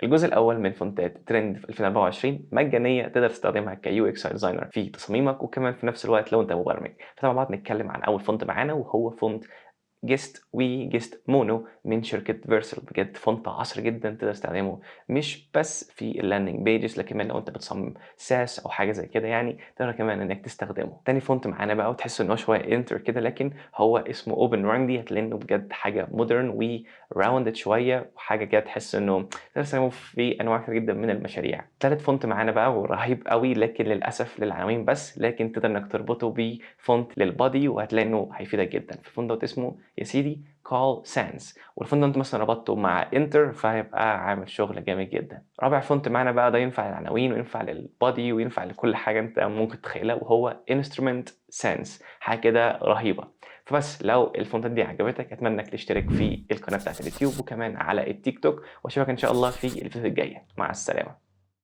الجزء الاول من فونتات ترند في 2024 مجانيه، تقدر تستخدمها كيو اكس ديزاينر في تصاميمك، وكمان في نفس الوقت لو انت مبرمج. فتعالوا مع بعض نتكلم عن اول فونت معانا، وهو فونت جيست مونو من شركة فيرسل. بجد فونت عصري جدا، تقدر تستخدمه مش بس في اللاندنج بيجز، لكن كمان لو انت بتصمم ساس او حاجه زي كده يعني تقدر كمان انك تستخدمه. تاني فونت معانا بقى، وتحس ان هو شويه انتر كده، لكن هو اسمه اوبن راندي. هتلاقي انه بجد حاجه مودرن وراوندد شويه، وحاجه كده تحس انه تقدر تستخدمه في انواع كتير جدا من المشاريع. تالت فونت معانا بقى ورهيب قوي، لكن للاسف للعناوين بس، لكن تقدر انك تربطه بفونت للبادي، وهتلاقي انه هيفيدك جدا. في الفونت دوت اسمه يا سيدي call sans، والفونت ده انت مثلا ربطته مع انتر فهيبقى عامل شغل جامد جدا. رابع فونت معانا بقى، ده ينفع للعناوين وينفع للبادي وينفع لكل حاجه انت ممكن تتخيلها، وهو instrument sans. حاجه كده رهيبه. فبس لو الفونتات دي عجبتك اتمنى انك تشترك في القناه بتاعت اليوتيوب، وكمان على التيك توك، واشوفك ان شاء الله في الفيديو الجاي. مع السلامه.